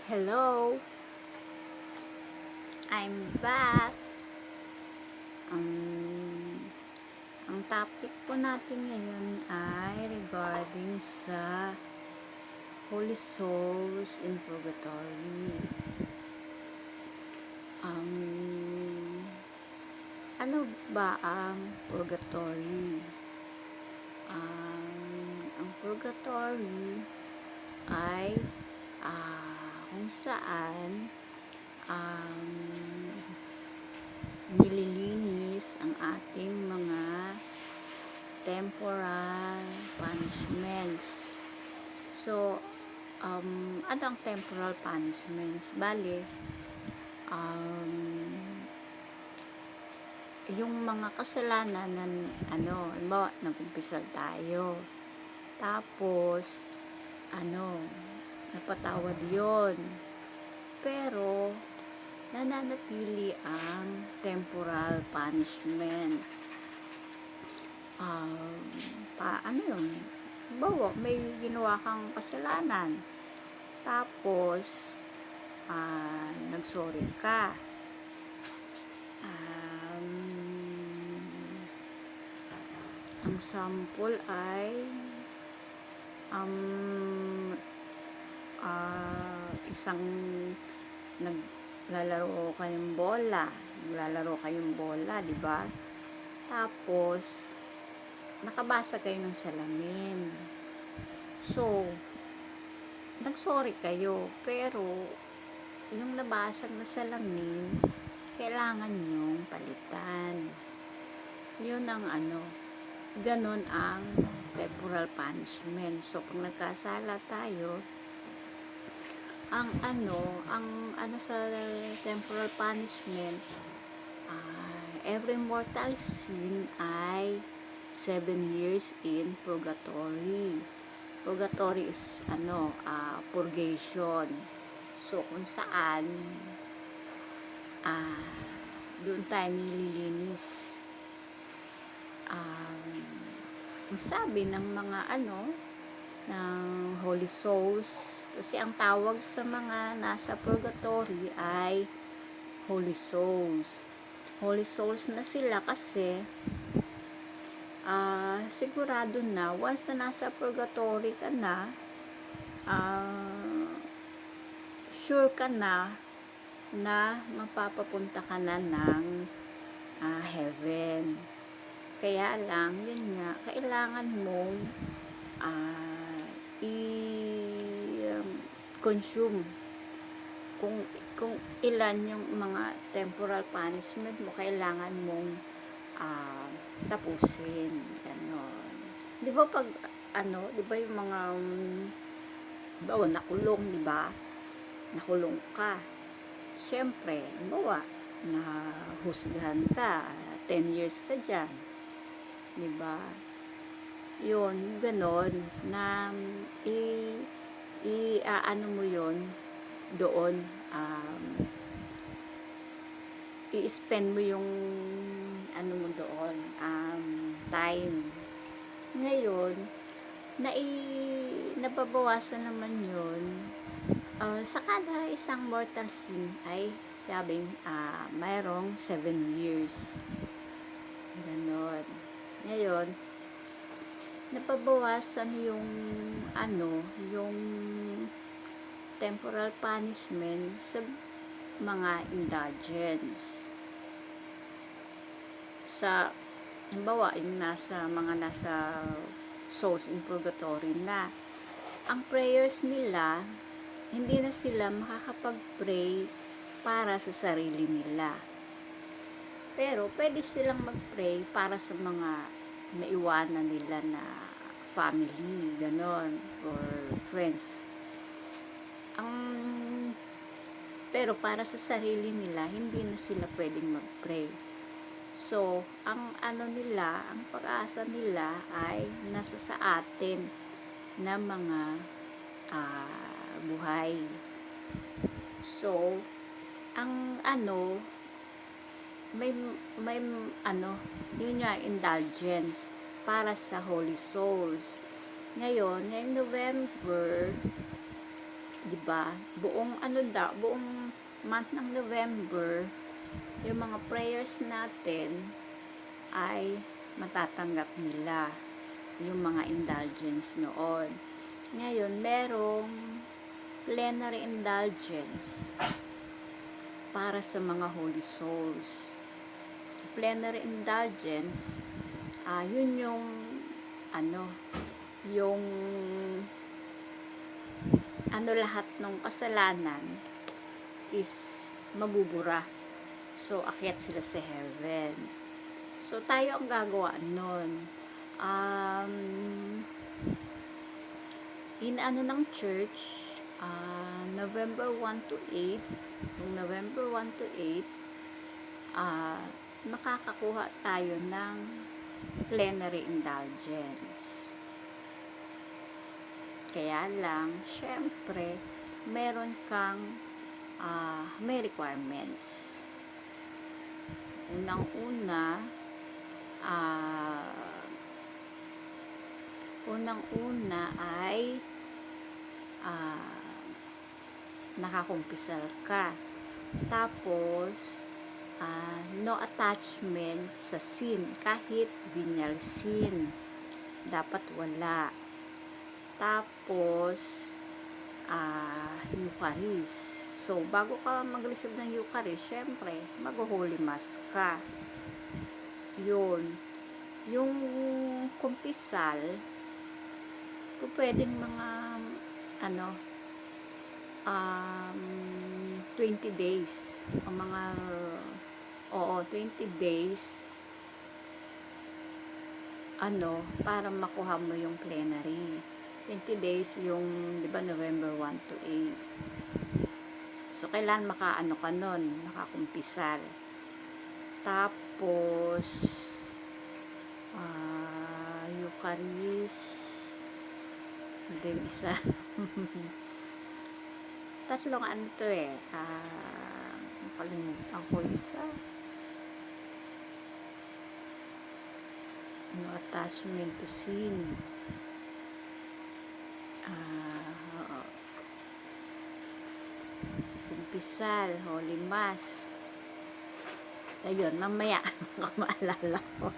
Hello, I'm back. Ang topic po natin ngayon ay regarding sa Holy Souls in Purgatory. Ano ba ang Purgatory? Ang Purgatory ay kung saan nililinis ang ating mga temporal punishments. So, ano ang temporal punishments? Bale, yung mga kasalanan na halimbawa, nag-umpisal tayo. Tapos, napatawad yon. Pero, nananatili ang temporal punishment. Bawa, may ginawa kang kasalanan. Tapos, nagsorry ka. Ang sample ay isang naglalaro kayong bola, di ba? Tapos nakabasa kayo ng salamin. So, nagsorry kayo, pero yung nabasag na salamin, kailangan nyong palitan. Yun ang ganon ang temporal punishment. So, pag nagkasala tayo, ang sa temporal punishment, every mortal sin ay 7 years in purgatory. Purgatory is purgation. So, kung saan doon tayo nililinis. Ang sabi ng mga ng Holy Souls, kasi ang tawag sa mga nasa purgatory ay Holy Souls. Holy Souls na sila kasi sigurado na once na nasa purgatory ka na, sure ka na mapapapunta ka na ng heaven. Kaya lang, yun nga, kailangan mong i-consume kung ilan yung mga temporal punishment mo, kailangan mong tapusin. Ganon. Di ba pag di ba yung mga nakulong, di ba? Nakulong ka. Siyempre, nahusgahan ka, 10 years ka dyan. Diba? Yun, ganon, na mo yun doon, i-spend mo yung mo doon, time. Ngayon, nababawasan naman yun. Sa kada isang mortal sin ay sabing mayroong 7 years. Ganon. Ngayon, napabawasan yung yung temporal punishment sa mga indulgence. Sa halimbawa, yung mga nasa souls in purgatory na, ang prayers nila, hindi na sila makakapag-pray para sa sarili nila. Pero, pwede silang mag-pray para sa mga naiwanan nila na family, ganon, or friends. Pero para sa sarili nila, hindi na sila pwedeng mag-pray. So, ang pag-asa nila ay nasa sa atin na mga buhay. So, ang may yun nga, indulgence para sa Holy Souls. Ngayong November, 'di ba? Buong month ng November, yung mga prayers natin ay matatanggap nila, yung mga indulgence noon. Ngayon, merong plenary indulgence para sa mga holy souls. Plenary indulgence, yun yung ano, yung lahat ng kasalanan is mabubura. So, akyat sila sa heaven. So, tayo ang gagawa nun. Ng church, November 1 to 8, noong November 1 to 8, makakakuha tayo ng plenary indulgence. Kaya lang, syempre, meron kang may requirements. Unang-una ay nakakumpisal ka. Tapos, no attachment sa sin, kahit venial sin. Dapat wala. Tapos, Eucharist. So, bago ka mag-receive ng Eucharist, syempre, mag-Holy Mass ka. Yun. Yung kumpisal, pwedeng mga 20 days. O mga 20 days para makuha mo yung plenary. 20 days yung, di ba, November 1 to 8. So, kailan ka nun, makakumpisal. Tapos, Eucharist, hindi yung isa. Tatlong to nakalimutan ko isa. No attachment to sin. Kumpisal, Holy Mass. Ayun, mamaya maalala ko.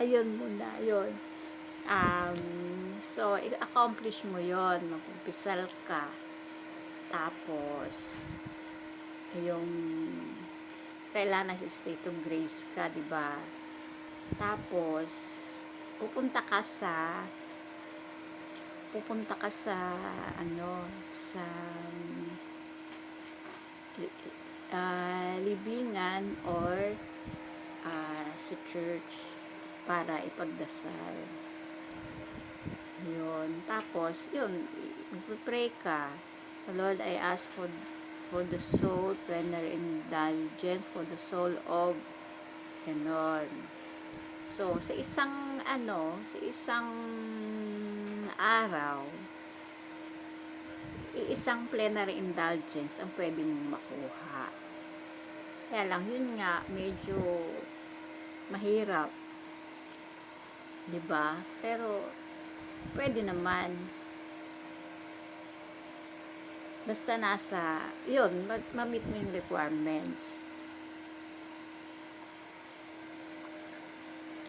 Ayun muna, yun. So, i-accomplish mo yon, magkumpisal ka. Tapos, yung kailangan sa state of grace ka, di ba? Tapos, pupunta ka sa libingan or sa church para ipagdasal. Yun. Tapos, yun, magpipray ka. Lord, I ask for the soul, plenary indulgence for the soul of ganon. So, sa isang araw, isang plenary indulgence ang pwede mong makuha. Kaya lang, yun nga, medyo mahirap. Diba? Pero, pwede naman. Basta yun, ma-meet mo yung requirements.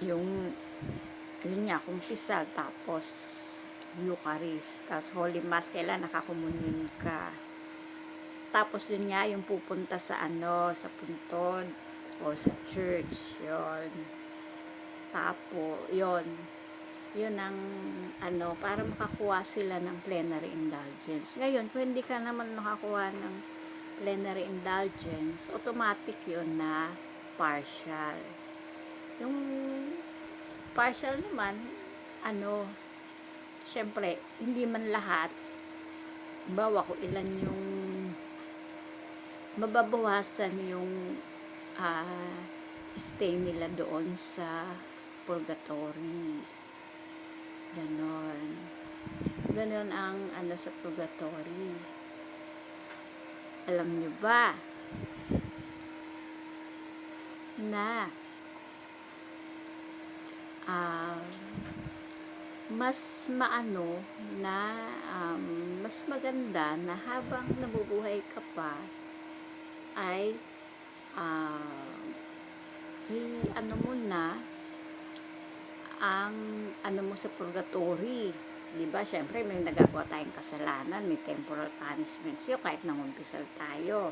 Yun nga, kumpisal, tapos Eucharist, tapos Holy Mass, kailan nakakomunyon ka. Tapos yun nga, yung pupunta sa puntod o sa church, yun. Tapos, yun ang para makakuha sila ng plenary indulgence. Ngayon, kung hindi ka naman makakuha ng plenary indulgence, automatic yun na partial. Yung partial naman, syempre, hindi man lahat, bawa ko ilan yung mababawasan yung stay nila doon sa purgatory. Ganon ang sa purgatory. Alam nyo ba na mas maano na mas maganda na habang nabubuhay ka pa ay i-ano mo na ang ano mo sa purgatory. Diba? Siyempre, may nagagawa tayong kasalanan, may temporal punishment yun kahit nangumpisal tayo.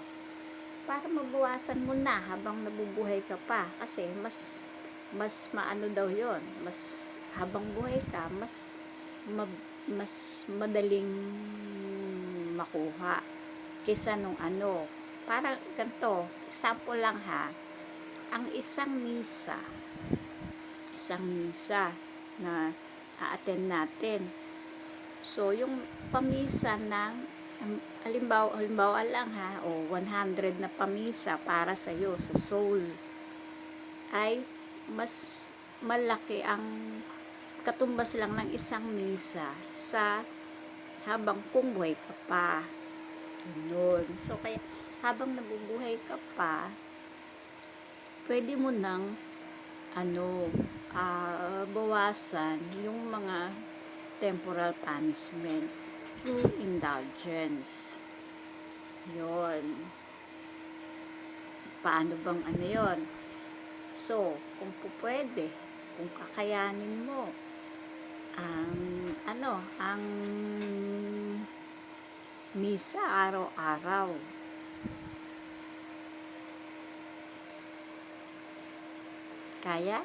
Para mabawasan mo na habang nabubuhay ka pa. Kasi mas maano daw yon, mas habang buhay ka, mas madaling makuha kaysa nung ano. Para ganito, example lang ha, ang isang misa na a-attend natin. So, yung pamisa ng halimbawa lang ha, 100 na pamisa para sa iyo sa soul, ay mas malaki ang katumbas lang ng isang misa sa habang kung buhay ka pa. Yun. So, kaya habang nabubuhay ka pa, pwede mo nang bawasan yung mga temporal punishment through indulgence. Yun. Paano bang ano yun? So, kung pwede, kung kakayanin mo, ang misa araw-araw. Kaya?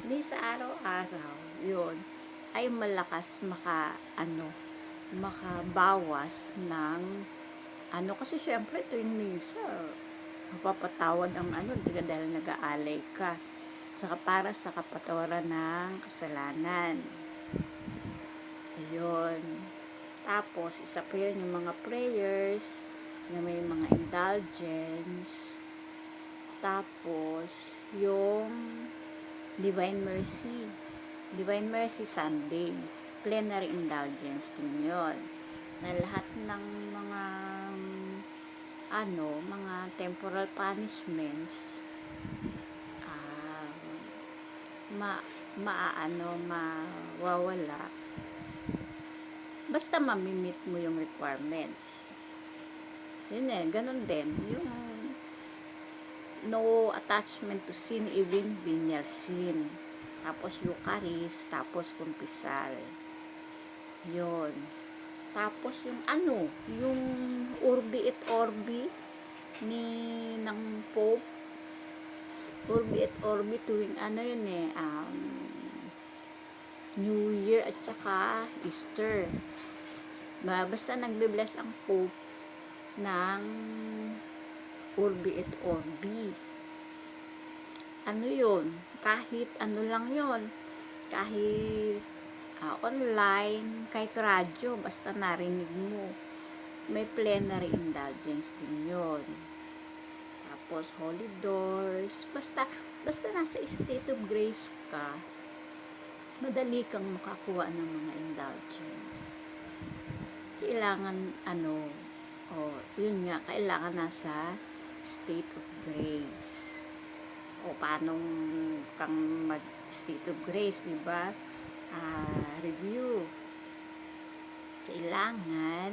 Misa araw-araw, yun, ay malakas makabawas ng kasi syempre tuwing misa mapapatawad ang dahil nag-aalay ka para sa kapatawaran ng kasalanan. Ayun. Tapos isa pa yun yung mga prayers na may mga indulgence. Tapos yung Divine Mercy Sunday, plenary indulgence din yun, na lahat ng mga temporal punishments mawawala basta mamimit mo yung requirements. Yun ganun din yung no attachment to sin, even venial sin. Tapos Eucharist, tapos kumpisal. Yun. Tapos yung yung Urbi et Orbi ng Pope. Urbi et Orbi tuwing New Year at saka Easter. Basta nagbe-bless ang Pope ng Urbi et Orbi. Yun? Kahit lang yun. Kahit online, kahit radyo, basta narinig mo. May plenary indulgence din yun. Tapos Holy Doors. Basta nasa state of grace ka, madali kang makakuha ng mga indulgence. Kailangan yun nga, kailangan nasa state of grace. Paano kang mag-state of grace, diba? Review. Kailangan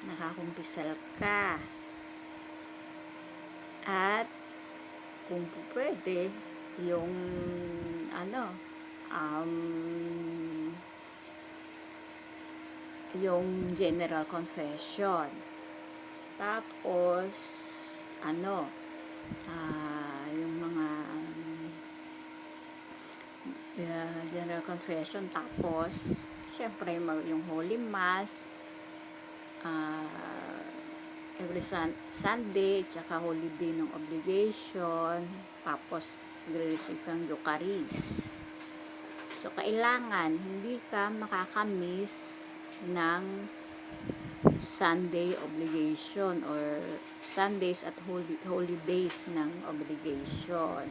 nakakumpisal ka. At kung pwede, yung yung general confession. Tapos yung mga general confession, tapos syempre yung Holy Mass every Sunday, tsaka holiday ng obligation, tapos magre-receive kang Eucharist. So kailangan hindi ka makakamiss ng Sunday obligation or Sundays at holy days ng obligation.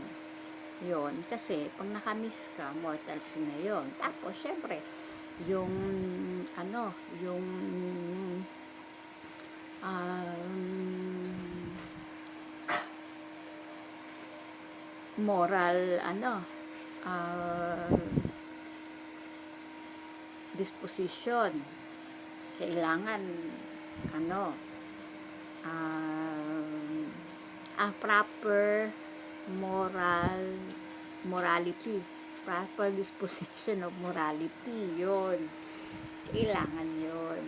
Yon, kasi pag nakamiss ka, mortal sin na yon. Tapos syempre yung yung moral disposition. Kailangan, ano, ang proper morality, proper disposition of morality, yon kailangan yon.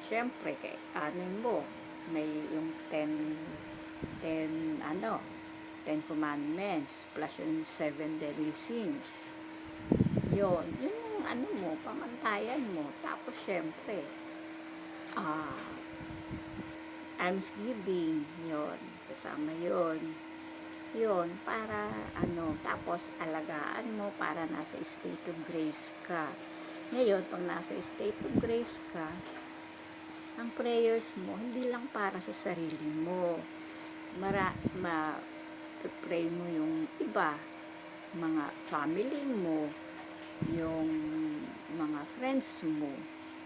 Siyempre, mo, may yung 10 commandments, plus yung 7 deadly sins. Yon, yung mo, pamantayan mo. Tapos, siyempre, almsgiving, yon, kasama yon. Yon, para tapos alagaan mo para nasa state of grace ka. Ngayon, pag nasa state of grace ka, ang prayers mo, hindi lang para sa sarili mo. Pray mo yung iba, mga family mo, yung mga friends mo,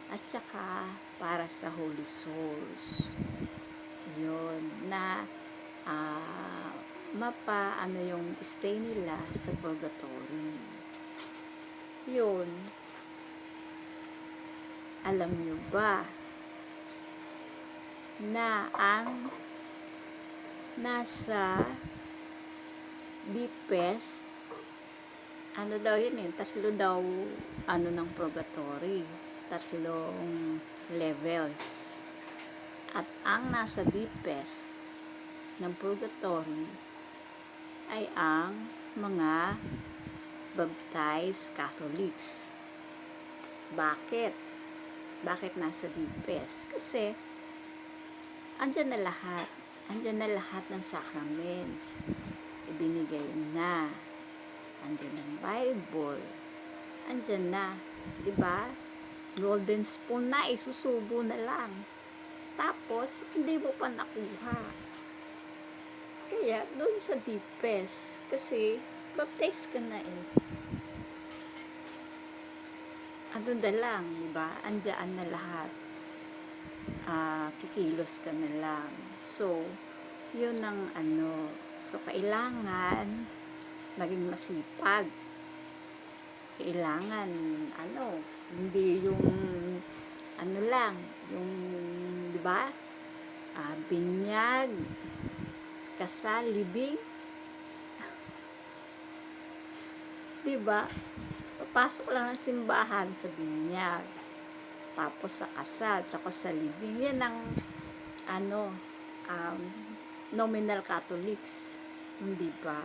at saka para sa Holy Souls. Yun, na yung stay nila sa purgatory. Yun, alam nyo ba na ang nasa deepest, tatlo daw, ng purgatory, tatlong levels. At ang nasa deepest ng purgatory ay ang mga baptized Catholics. Bakit? Bakit nasa deepest? Kasi andyan na lahat. Andyan na lahat ng sacraments. Ibinigay na. Andyan ang Bible. Andyan na. Diba? Golden spoon na. Isusubo na lang. Tapos, hindi mo pa nakuha. Kaya, doon sa deepest. Kasi, baptize ka na eh. Andun na lang, diba? Andyan na lahat. Kikilos ka na lang. So, yun ang So, kailangan maging masipag. Kailangan, hindi yung lang, yung, diba? Binyag, kasal, libing. Diba? Papasok lang ng simbahan sa binyag. Tapos sa kasal, tapos sa libing. Yan ang, nominal Catholics. Hindi ba?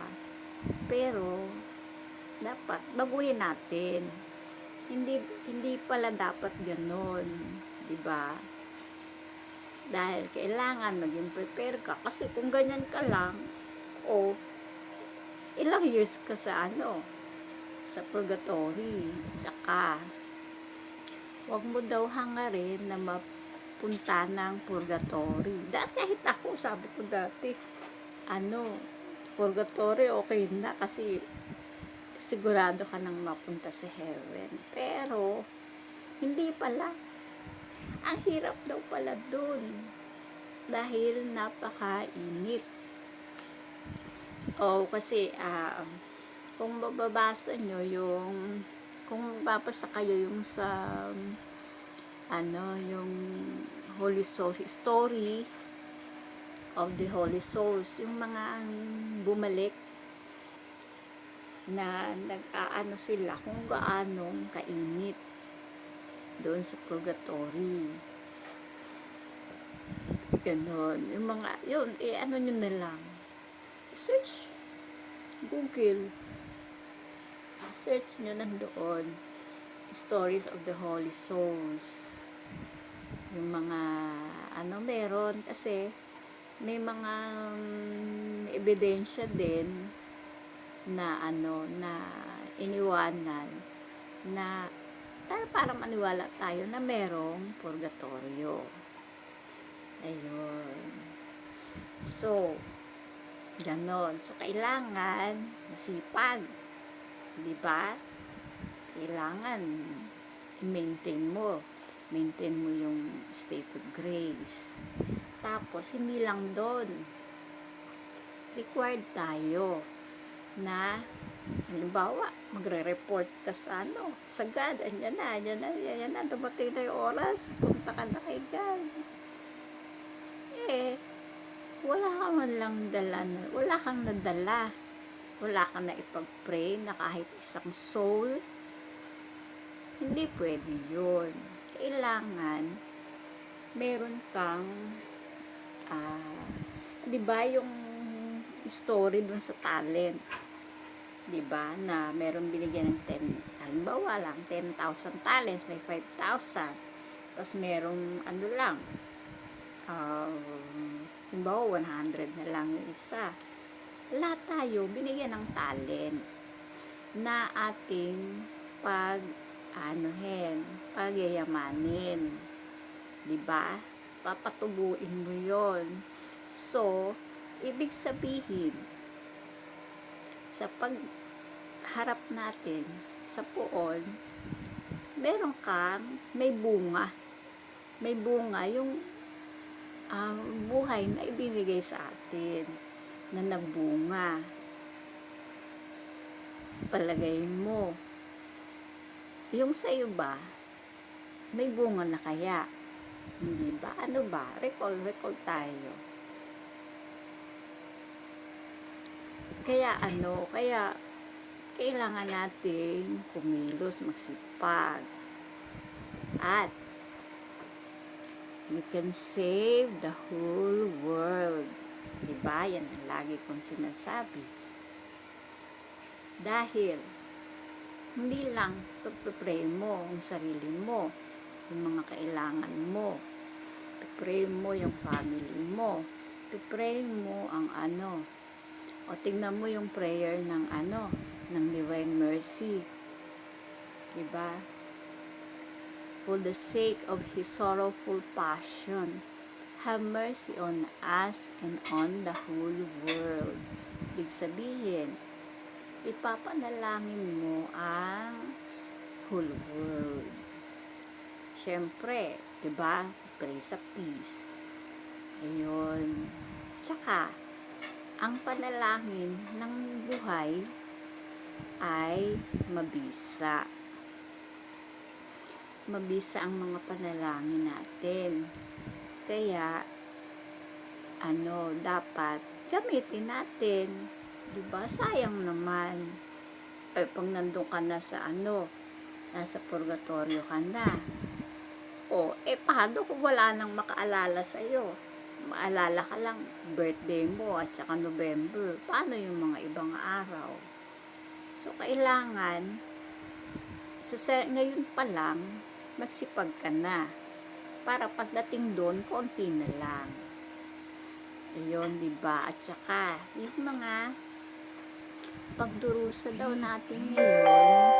Pero, dapat, baguhin natin. Hindi pala dapat ganon. Diba? Dahil kailangan maging prepare ka. Kasi kung ganyan ka lang, ilang years ka sa sa purgatory. Tsaka, wag mo daw hangarin na mapunta ng purgatory. Dahil kahit ako, sabi ko dati, purgatory okay na kasi sigurado ka nang mapunta sa heaven. Pero, hindi pala. Ang hirap daw pala dun. Dahil napakainit. Kasi, kung mababasa nyo kung mababasa kayo yung sa, yung Holy Souls, story of the Holy Souls, yung mga bumalik, na sila kung gaanong kainit doon sa purgatory. Ganon. Yung mga, nyo na lang. Search. Google. Search nyo nandoon. Stories of the Holy Souls. Yung mga, meron. Kasi, may mga ebidensya din na na iniwanan na para maniwala tayo na merong purgatorio. Ayun. So, ganon. So, kailangan masipag. Diba? Kailangan i-maintain mo. Maintain mo yung state of grace. Tapos, hindi lang doon. Required tayo na halimbawa, magre-report ka sa sa God, andyan na, dumating na yung oras, punta ka na kay God. Wala ka man lang wala kang nadala, wala kang na ipag-pray na kahit isang soul, hindi pwede yun. Kailangan, meron kang, di ba yung story dun sa talent, di ba, na meron binigyan ng 10, halimbawa lang, 10,000 talents, may 5,000, tapos merong lang, halimbawa 100 na lang yung isa. Lahat tayo binigyan ng talent na ating pagyayamanin, di ba? Papatubuin mo yon. So, ibig sabihin, sa pagharap natin sa puon, may bunga yung buhay na ibinigay sa atin na nagbunga. Palagay mo, yung sa'yo ba, may bunga na kaya? Hindi ba? Ano ba? Recall tayo. Kaya kailangan natin kumilos, magsipag. At we can save the whole world. Diba? Yan ang lagi kong sinasabi. Dahil, hindi lang pag-pray mo ang sarili mo, yung mga kailangan mo. Pray mo yung family mo. Pray mo ang o tingnan mo yung prayer ng ng Divine Mercy. Diba? For the sake of His sorrowful passion, have mercy on us and on the whole world. Ibig sabihin, ipapanalangin mo ang whole world. Siyempre, diba? Pray sa peace. Ayun. Tsaka, ang panalangin ng buhay ay mabisa. Mabisa ang mga panalangin natin. Kaya, dapat gamitin natin. Diba? Sayang naman. Pag nandun ka na sa nasa purgatorio ka na. Paano kung wala nang makaalala sa'yo? Maalala ka lang birthday mo at saka November. Paano yung mga ibang araw? So, kailangan ngayon pa lang magsipag ka na para pagdating doon, konti na lang. Ayun, diba? At saka, yung mga pagdurusa daw natin ngayon,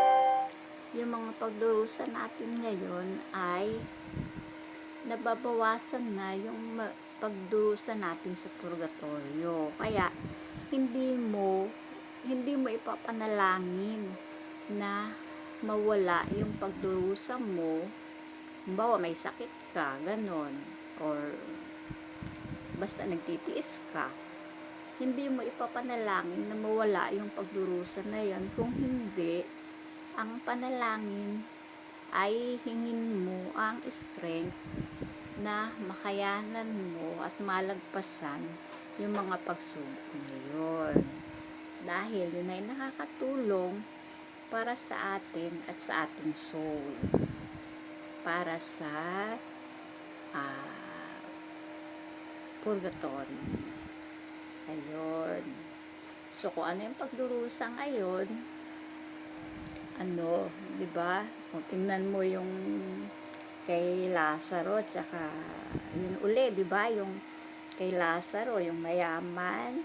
yung mga pagdurusa natin ngayon ay nababawasan na yung pagdurusa natin sa purgatorio. Kaya, hindi mo ipapanalangin na mawala yung pagdurusa mo. Halimbawa, may sakit ka, ganon, or basta nagtitiis ka, hindi mo ipapanalangin na mawala yung pagdurusa na yan. Kung hindi, ang panalangin ay hingin mo ang strength na makayanan mo at malagpasan yung mga pagsubok na yun. Dahil yun ay nakakatulong para sa atin at sa ating soul. Para sa purgatory. Ayun. So, kung ano yung pagdurusa ngayon, di ba? Kung tingnan mo yung kay Lazaro, tsaka yun uli, di ba? Yung kay Lazaro, yung mayaman,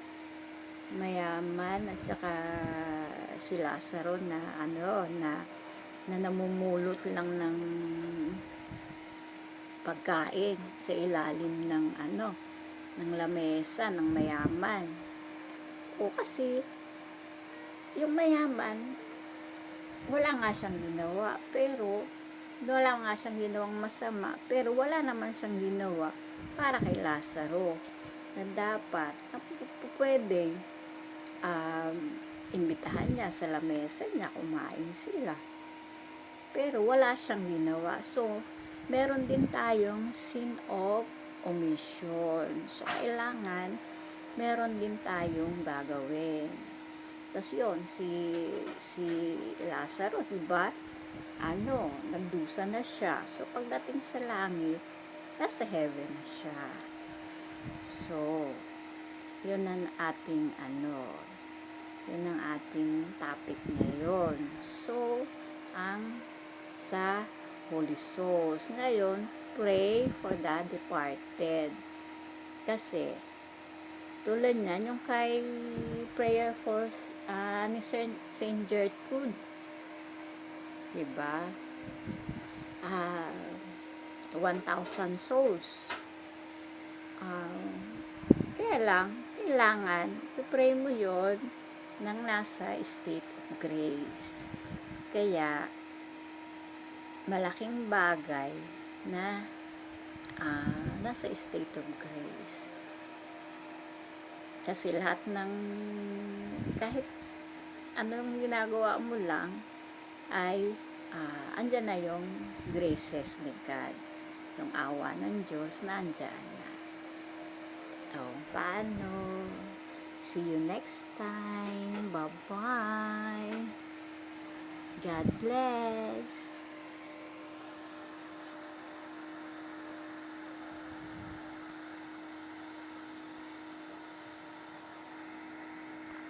at tsaka si Lazaro na na namumulot lang ng pagkain sa ilalim ng ng lamesa ng mayaman. Kasi yung mayaman wala nga siyang ginawa, pero wala nga siyang ginawang masama, pero wala naman siyang ginawa para kay Lazaro na dapat pwede imbitahan niya sa lamesa niya, kumain sila. Pero wala siyang ginawa. So, meron din tayong sin of omission. So, kailangan meron din tayong gagawin. Tapos yun, si Lazaro, diba? Nagdusa na siya. So, pagdating sa langit, nasa heaven na siya. So, yun ang ating yun ang ating topic ngayon. So, ang sa Holy Souls. Ngayon, pray for the departed. Kasi, tulad niyan, yung kay prayer for ni Saint Gertrude. Diba? 1,000 souls. Kaya lang, kailangan, pray mo yon nang nasa state of grace. Kaya, malaking bagay na nasa state of grace. Kasi lahat ng kahit anong ginagawa mo lang ay andyan na yung graces ni God. Yung awa ng Diyos na andyan na. Paano? See you next time. Bye-bye. God bless.